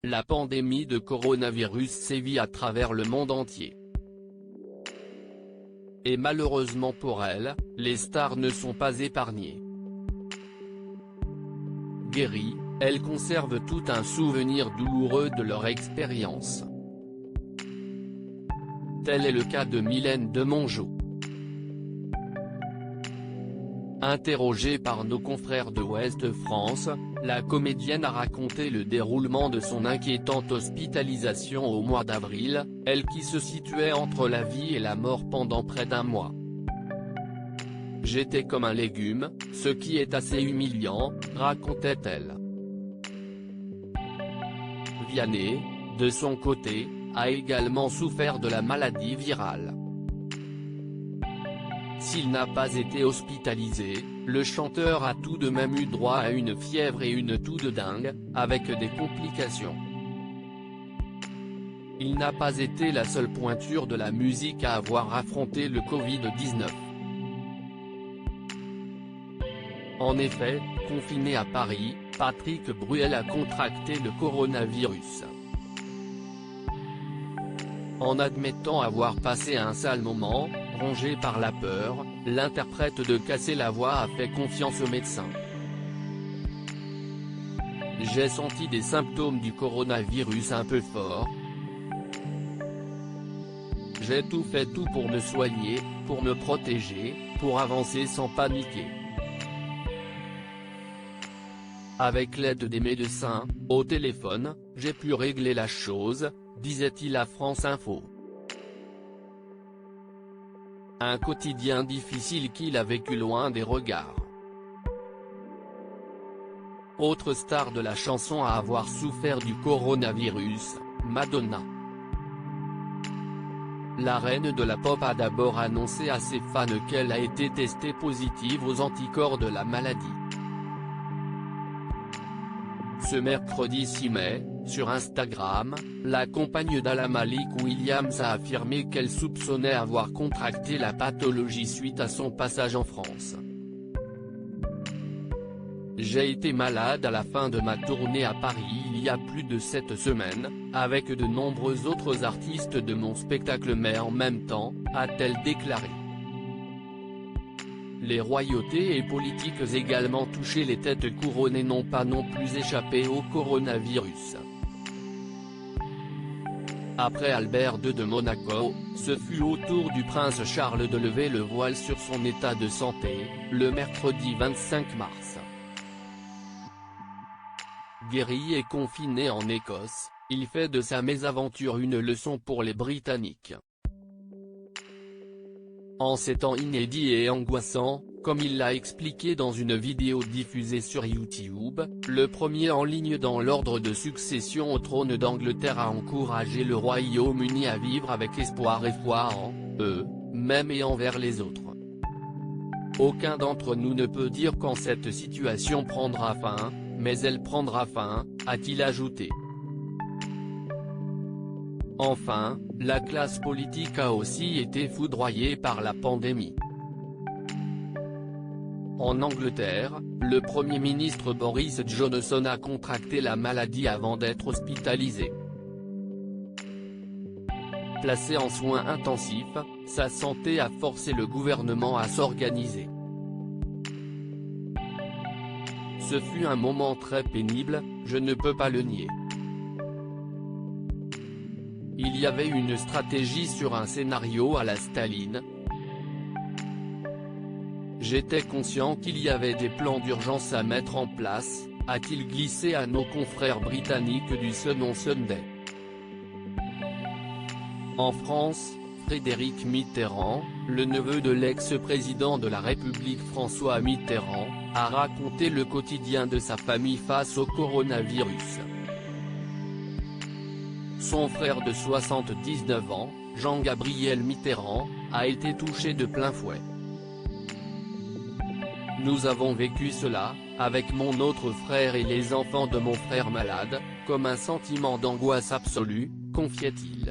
la pandémie de coronavirus sévit à travers le monde entier. Et malheureusement pour elle, les stars ne sont pas épargnées. Guéries, elles conservent tout un souvenir douloureux de leur expérience. Tel est le cas de Mylène Demongeot. Interrogée par nos confrères de Ouest France, la comédienne a raconté le déroulement de son inquiétante hospitalisation au mois d'avril, elle qui se situait entre la vie et la mort pendant près d'un mois. « J'étais comme un légume, ce qui est assez humiliant », racontait-elle. Vianney, de son côté, a également souffert de la maladie virale. S'il n'a pas été hospitalisé, le chanteur a tout de même eu droit à une fièvre et une toux de dingue, avec des complications. Il n'a pas été la seule pointure de la musique à avoir affronté le Covid-19. En effet, confiné à Paris, Patrick Bruel a contracté le coronavirus. En admettant avoir passé un sale moment, rongé par la peur, l'interprète de Casser la voix a fait confiance aux médecins. « J'ai senti des symptômes du coronavirus un peu forts. J'ai tout fait pour me soigner, pour me protéger, pour avancer sans paniquer. Avec l'aide des médecins, au téléphone, j'ai pu régler la chose », disait-il à France Info. Un quotidien difficile qu'il a vécu loin des regards. Autre star de la chanson à avoir souffert du coronavirus, Madonna. La reine de la pop a d'abord annoncé à ses fans qu'elle a été testée positive aux anticorps de la maladie. Ce mercredi 6 mai, sur Instagram, la compagne d'Ala Malik Williams a affirmé qu'elle soupçonnait avoir contracté la pathologie suite à son passage en France. « J'ai été malade à la fin de ma tournée à Paris il y a plus de 7 semaines, avec de nombreux autres artistes de mon spectacle mais en même temps », a-t-elle déclaré. Les royautés et politiques également touchés, les têtes couronnées n'ont pas non plus échappé au coronavirus. Après Albert II de Monaco, ce fut au tour du prince Charles de lever le voile sur son état de santé, le mercredi 25 mars. Guéri et confiné en Écosse, il fait de sa mésaventure une leçon pour les Britanniques. En ces temps inédits et angoissants, comme il l'a expliqué dans une vidéo diffusée sur YouTube, le premier en ligne dans l'ordre de succession au trône d'Angleterre a encouragé le Royaume-Uni à vivre avec espoir et foi en eux-mêmes et envers les autres. Aucun d'entre nous ne peut dire quand cette situation prendra fin, mais elle prendra fin, a-t-il ajouté. Enfin, la classe politique a aussi été foudroyée par la pandémie. En Angleterre, le Premier ministre Boris Johnson a contracté la maladie avant d'être hospitalisé. Placé en soins intensifs, sa santé a forcé le gouvernement à s'organiser. Ce fut un moment très pénible, je ne peux pas le nier. Il y avait une stratégie sur un scénario à la Staline. J'étais conscient qu'il y avait des plans d'urgence à mettre en place, a-t-il glissé à nos confrères britanniques du Sun on Sunday. En France, Frédéric Mitterrand, le neveu de l'ex-président de la République François Mitterrand, a raconté le quotidien de sa famille face au coronavirus. Son frère de 79 ans, Jean-Gabriel Mitterrand, a été touché de plein fouet. Nous avons vécu cela, avec mon autre frère et les enfants de mon frère malade, comme un sentiment d'angoisse absolue, confiait-il.